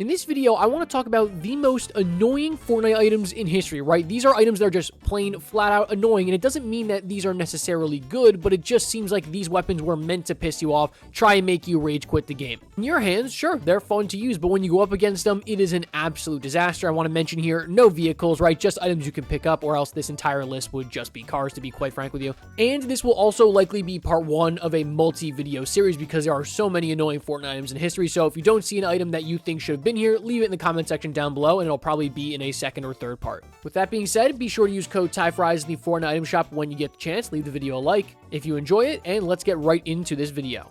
In this video, I want to talk about the most annoying Fortnite items in history, right? These are items that are just plain flat out annoying, and it doesn't mean that these are necessarily good, but it just seems like these weapons were meant to piss you off, try and make you rage quit the game. In your hands, sure, they're fun to use, but when you go up against them, it is an absolute disaster. I want to mention here, no vehicles, right? Just items you can pick up, or else this entire list would just be cars, to be quite frank with you. And this will also likely be part one of a multi-video series because there are so many annoying Fortnite items in history, so if you don't see an item that you think should have been here, leave it in the comment section down below, and it'll probably be in a second or third part. With that being said, be sure to use code TYFRYZ in the Fortnite item shop when you get the chance. Leave the video a like if you enjoy it, and let's get right into this video.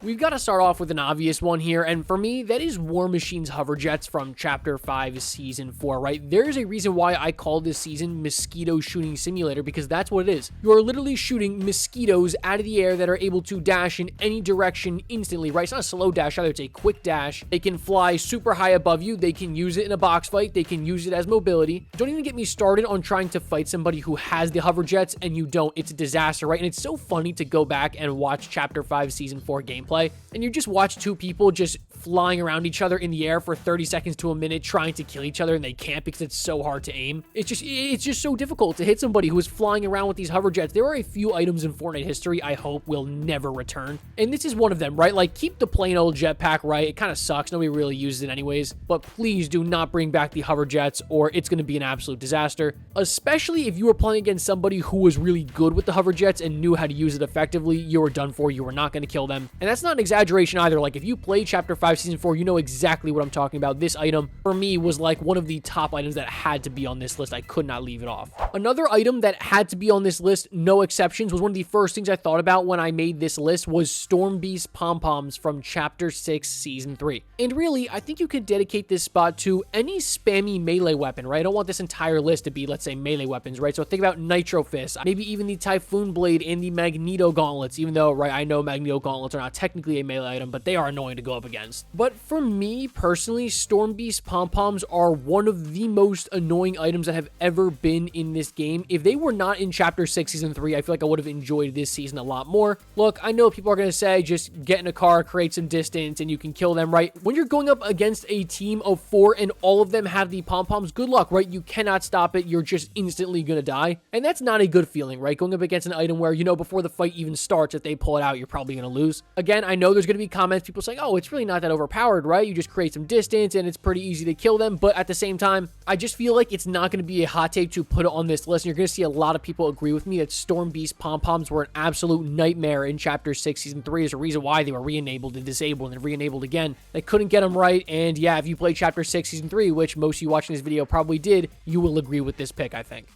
We've got to start off with an obvious one here, and for me, that is War Machine's hover jets from Chapter 5, Season 4, right? There's a reason why I call this season Mosquito Shooting Simulator, because that's what it is. You are literally shooting mosquitoes out of the air that are able to dash in any direction instantly, right? It's not a slow dash either, it's a quick dash. They can fly super high above you, they can use it in a box fight, they can use it as mobility. Don't even get me started on trying to fight somebody who has the hover jets and you don't. It's a disaster, right? And it's so funny to go back and watch Chapter 5, Season 4 gameplay, and you just watch two people just flying around each other in the air for 30 seconds to a minute trying to kill each other, and they can't because it's so hard to aim. It's just so difficult to hit somebody who is flying around with these hover jets. There are a few items in Fortnite history I hope will never return, and this is one of them, right? Like, keep the plain old jetpack, right? It kind of sucks. Nobody really uses it anyways, but please do not bring back the hover jets or it's going to be an absolute disaster, especially if you were playing against somebody who was really good with the hover jets and knew how to use it effectively. You were done for. You were not going to kill them, and that's not an exaggeration either. Like, if you played Chapter 5 Season 4, you know exactly what I'm talking about. This item, for me, was like one of the top items that had to be on this list. I could not leave it off. Another item that had to be on this list, no exceptions, was one of the first things I thought about when I made this list was Storm Beast pom-poms from Chapter 6 Season 3. And really, I think you could dedicate this spot to any spammy melee weapon, right? I don't want this entire list to be, let's say, melee weapons, right? So think about Nitro Fist, maybe even the Typhoon Blade and the Magneto Gauntlets, even though, right, I know Magneto Gauntlets are not technically a melee item, but they are annoying to go up against. But for me, personally, Storm Beast pom-poms are one of the most annoying items that have ever been in this game. If they were not in Chapter 6 Season 3, I feel like I would have enjoyed this season a lot more. Look, I know people are going to say, just get in a car, create some distance, and you can kill them, right? When you're going up against a team of 4 and all of them have the pom-poms, good luck, right? You cannot stop it. You're just instantly going to die. And that's not a good feeling, right? Going up against an item where, you know, before the fight even starts, if they pull it out, you're probably going to lose. Again, I know there's going to be comments, people saying, oh, it's really not that overpowered, right? You just create some distance and it's pretty easy to kill them. But at the same time, I just feel like it's not going to be a hot take to put it on this list. And you're going to see a lot of people agree with me that Storm Beast pom-poms were an absolute nightmare in Chapter 6 Season 3. There's a reason why they were re-enabled and disabled and re-enabled again. They couldn't get them right. And yeah, if you played Chapter 6 Season 3, which most of you watching this video probably did, you will agree with this pick, I think.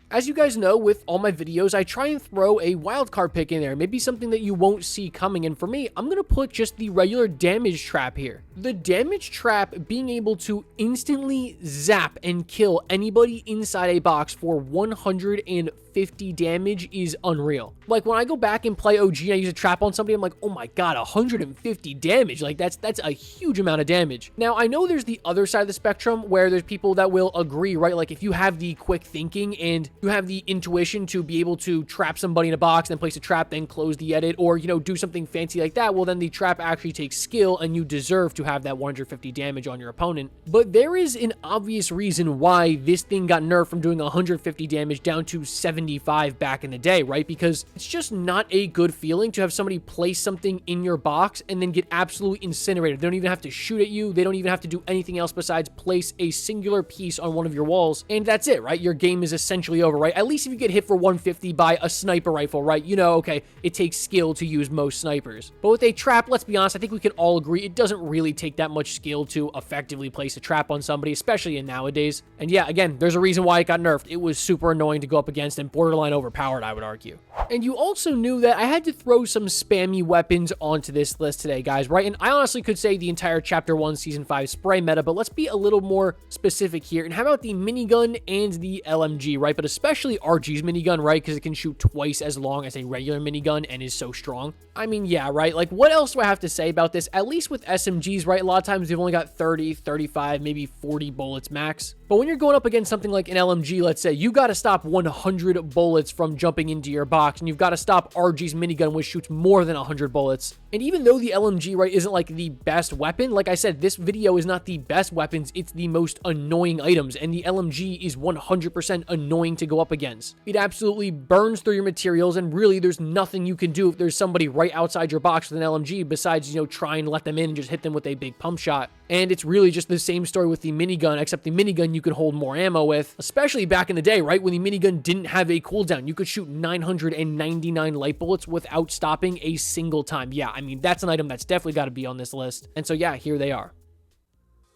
As you guys know, with all my videos, I try and throw a wildcard pick in there, maybe something that you won't see coming, and for me, I'm going to put just the regular damage trap here. The damage trap being able to instantly zap and kill anybody inside a box for 150 damage is unreal. Like, when I go back and play OG and I use a trap on somebody, I'm like, oh my god, 150 damage. Like, that's a huge amount of damage. Now, I know there's the other side of the spectrum where there's people that will agree, right? Like, if you have the quick thinking and you have the intuition to be able to trap somebody in a box, then place a trap, then close the edit, or, you know, do something fancy like that, well, then the trap actually takes skill and you deserve to have that 150 damage on your opponent. But there is an obvious reason why this thing got nerfed from doing 150 damage down to 75 back in the day, right? Because it's just not a good feeling to have somebody place something in your box and then get absolutely incinerated. They don't even have to shoot at you. They don't even have to do anything else besides place a singular piece on one of your walls. And that's it, right? Your game is essentially over, right? At least if you get hit for 150 by a sniper rifle, right? You know, okay, it takes skill to use most snipers. But with a trap, let's be honest, I think we can all agree it doesn't really take that much skill to effectively place a trap on somebody, especially in nowadays. And yeah, again, there's a reason why it got nerfed. It was super annoying to go up against and borderline overpowered, I would argue. And you also knew that I had to throw some spammy weapons onto this list today, guys, right? And I honestly could say the entire Chapter 1 Season 5 spray meta, but let's be a little more specific here. And how about the minigun and the LMG, right? But especially RG's minigun, right? Because it can shoot twice as long as a regular minigun and is so strong. I mean, yeah, right? Like, what else do I have to say about this? At least with SMGs, right? A lot of times they've only got 30, 35, maybe 40 bullets max. But when you're going up against something like an LMG, let's say, you got to stop 100 100 bullets from jumping into your box, and you've got to stop RG's minigun, which shoots more than 100 bullets. And even though the LMG, right, isn't like the best weapon, like I said, this video is not the best weapons, it's the most annoying items, and the LMG is 100% annoying to go up against. It absolutely burns through your materials, and really there's nothing you can do if there's somebody right outside your box with an LMG besides, try and let them in and just hit them with a big pump shot. And it's really just the same story with the minigun, except the minigun you could hold more ammo with, especially back in the day, right, when the minigun didn't have a cooldown. You could shoot 999 light bullets without stopping a single time. Yeah, I mean, that's an item that's definitely got to be on this list. And so yeah, here they are.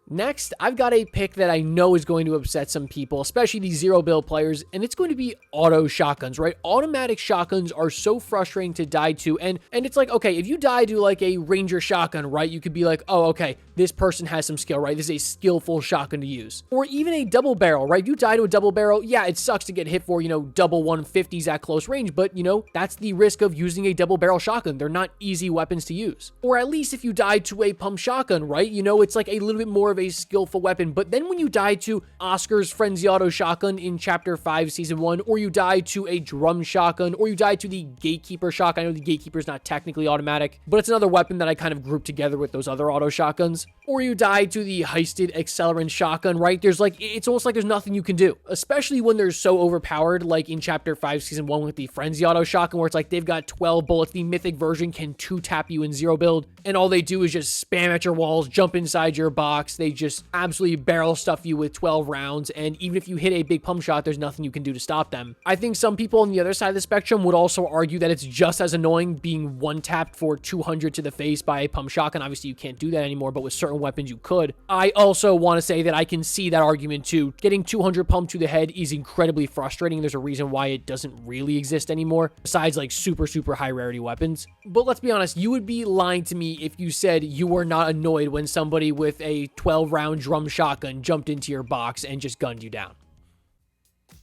Next, I've got a pick that I know is going to upset some people, especially the zero build players, and it's going to be auto shotguns, right? Automatic shotguns are so frustrating to die to, and it's like, okay, if you die to like a ranger shotgun, right, you could be like, oh, okay, this person has some skill, right? This is a skillful shotgun to use. Or even a double barrel, right? You die to a double barrel, yeah, it sucks to get hit for, double 150s at close range, but, that's the risk of using a double barrel shotgun. They're not easy weapons to use. Or at least if you die to a pump shotgun, right? It's like a little bit more of a skillful weapon. But then when you die to Oscar's Frenzy Auto Shotgun in Chapter 5, Season 1, or you die to a drum shotgun, or you die to the Gatekeeper shotgun. I know the Gatekeeper's not technically automatic, but it's another weapon that I kind of group together with those other auto shotguns. Or you die to the Heisted Accelerant shotgun, right? It's almost like there's nothing you can do, especially when they're so overpowered, like in Chapter 5, Season 1 with the Frenzy Auto Shotgun, where it's like they've got 12 bullets. The mythic version can 2-tap you in zero build, and all they do is just spam at your walls, jump inside your box. They just absolutely barrel stuff you with 12 rounds, and even if you hit a big pump shot, there's nothing you can do to stop them. I think some people on the other side of the spectrum would also argue that it's just as annoying being one-tapped for 200 to the face by a pump shotgun. Obviously, you can't do that anymore, but with certain weapons, you could. I also want to say that I can see that argument too. Getting 200 pumped to the head is incredibly frustrating. There's a reason why it doesn't really exist anymore, besides like super, super high rarity weapons. But let's be honest, you would be lying to me if you said you were not annoyed when somebody with a 12-round drum shotgun jumped into your box and just gunned you down.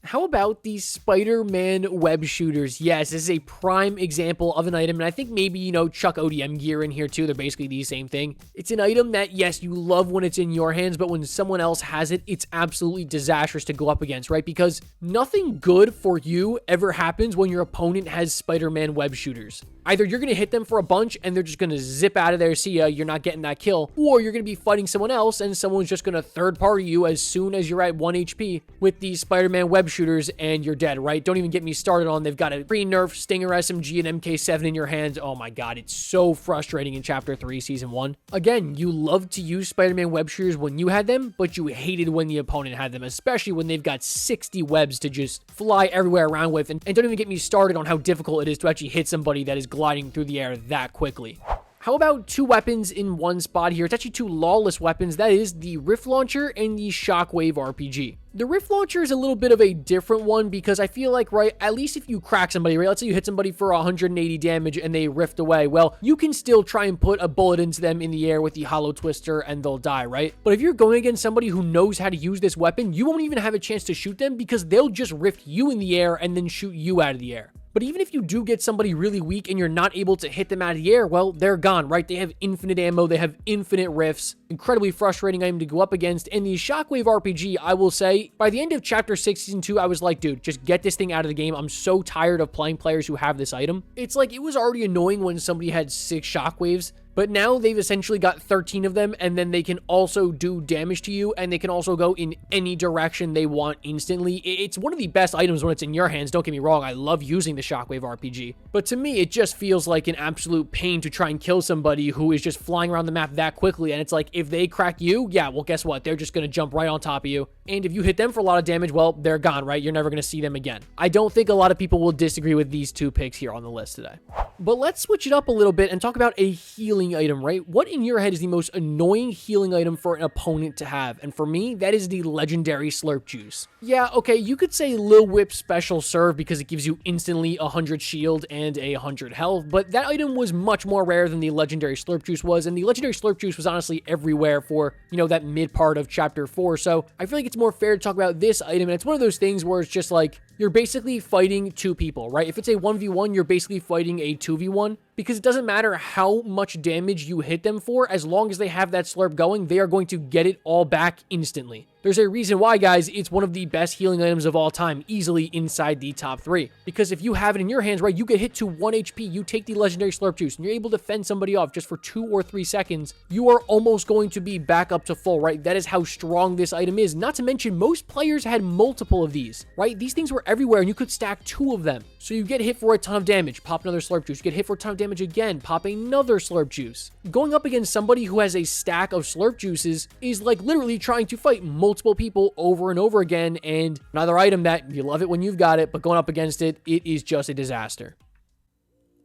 How about these Spider-Man web shooters? Yes, this is a prime example of an item, and I think maybe, chuck ODM gear in here too. They're basically the same thing. It's an item that, yes, you love when it's in your hands, but when someone else has it, it's absolutely disastrous to go up against, right? Because nothing good for you ever happens when your opponent has Spider-Man web shooters. Either you're going to hit them for a bunch and they're just going to zip out of there, see ya, you're not getting that kill, or you're going to be fighting someone else and someone's just going to third party you as soon as you're at 1 HP with these Spider-Man web shooters and you're dead, right? Don't even get me started on they've got a pre-nerf Stinger SMG and MK7 in your hands. Oh my god, it's so frustrating in Chapter 3, Season 1. Again, you love to use Spider-Man web shooters when you had them, but you hated when the opponent had them, especially when they've got 60 webs to just fly everywhere around with. And don't even get me started on how difficult it is to actually hit somebody that is gliding through the air that quickly. How about two weapons in one spot here? It's actually two lawless weapons. That is the Rift Launcher and the Shockwave RPG. The Rift Launcher is a little bit of a different one because I feel like, right, at least if you crack somebody, right, let's say you hit somebody for 180 damage and they rift away, well, you can still try and put a bullet into them in the air with the Hollow Twister and they'll die, right? But if you're going against somebody who knows how to use this weapon, you won't even have a chance to shoot them because they'll just rift you in the air and then shoot you out of the air. But even if you do get somebody really weak and you're not able to hit them out of the air, well, they're gone, right? They have infinite ammo, they have infinite rifts, incredibly frustrating item to go up against. And the Shockwave RPG, I will say, by the end of Chapter 6, Season 2, I was like, dude, just get this thing out of the game. I'm so tired of playing players who have this item. It's like, it was already annoying when somebody had 6 Shockwaves, but now they've essentially got 13 of them, and then they can also do damage to you, and they can also go in any direction they want instantly. It's one of the best items when it's in your hands. Don't get me wrong, I love using the Shockwave RPG. But to me, it just feels like an absolute pain to try and kill somebody who is just flying around the map that quickly. And it's like, if they crack you, yeah, well, guess what? They're just going to jump right on top of you. And if you hit them for a lot of damage, well, they're gone, right? You're never going to see them again. I don't think a lot of people will disagree with these two picks here on the list today. But let's switch it up a little bit and talk about a healing item, right? What in your head is the most annoying healing item for an opponent to have? And for me, that is the legendary Slurp Juice. Yeah, okay, you could say Lil Whip Special Serve because it gives you instantly 100 shield and 100 health, but that item was much more rare than the legendary Slurp Juice was, and the legendary Slurp Juice was honestly everywhere for, that mid part of Chapter 4, so I feel like it's more fair to talk about this item, and it's one of those things where it's just like, you're basically fighting two people, right? If it's a 1v1, you're basically fighting a 2v1. because it doesn't matter how much damage you hit them for, as long as they have that slurp going, they are going to get it all back instantly. There's a reason why, guys, it's one of the best healing items of all time, easily inside the top 3. Because if you have it in your hands, right, you get hit to 1 HP, you take the legendary slurp juice, and you're able to fend somebody off just for 2 or 3 seconds, you are almost going to be back up to full, right? That is how strong this item is. Not to mention, most players had multiple of these, right? These things were everywhere, and you could stack 2 of them. So you get hit for a ton of damage, pop another slurp juice. You get hit for a ton of damage again, pop another slurp juice. Going up against somebody who has a stack of slurp juices is like literally trying to fight multiple people over and over again, and another item that you love it when you've got it, but going up against it, it is just a disaster.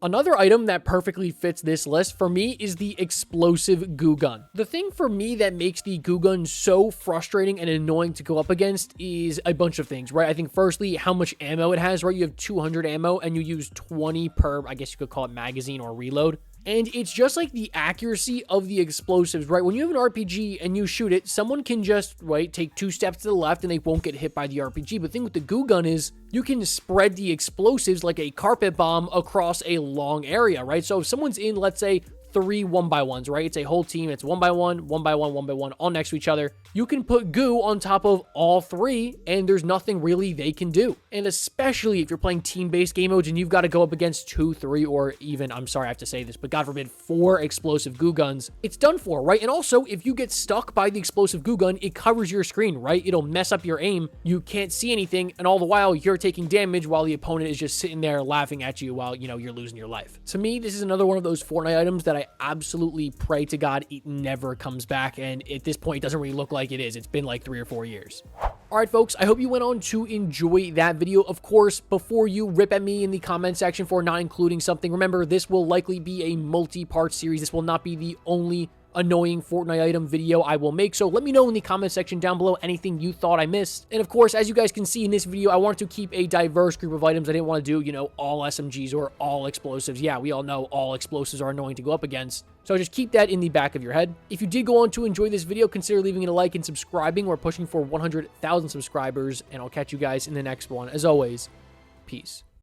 Another item that perfectly fits this list for me is the explosive goo gun. The thing for me that makes the goo gun so frustrating and annoying to go up against is a bunch of things, right? I think firstly, how much ammo it has, right? You have 200 ammo and you use 20 per, I guess you could call it magazine or reload. And it's just like the accuracy of the explosives, right? When you have an RPG and you shoot it, someone can just, right, take 2 steps to the left and they won't get hit by the RPG. But the thing with the goo gun is you can spread the explosives like a carpet bomb across a long area, right? So if someone's in, let's say, 3 1x1s, right? It's a whole team. It's 1x1, 1x1, 1x1, all next to each other. You can put goo on top of all 3, and there's nothing really they can do. And especially if you're playing team-based game modes and you've got to go up against 2, 3, or even, I'm sorry I have to say this, but God forbid, 4 explosive goo guns, it's done for, right? And also, if you get stuck by the explosive goo gun, it covers your screen, right? It'll mess up your aim. You can't see anything, and all the while, you're taking damage while the opponent is just sitting there laughing at you while, you're losing your life. To me, this is another one of those Fortnite items that I absolutely pray to God it never comes back, and at this point, it doesn't really look like it is. It's been like 3 or 4 years. All right, folks, I hope you went on to enjoy that video. Of course, before you rip at me in the comment section for not including something, remember, this will likely be a multi-part series. This will not be the only annoying Fortnite item video I will make, so let me know in the comment section down below anything you thought I missed. And of course, as you guys can see in this video, I wanted to keep a diverse group of items. I didn't want to do, all SMGs or all explosives. Yeah, we all know all explosives are annoying to go up against, so just keep that in the back of your head. If you did go on to enjoy this video, consider leaving it a like and subscribing. We're pushing for 100,000 subscribers, and I'll catch you guys in the next one. As always, peace.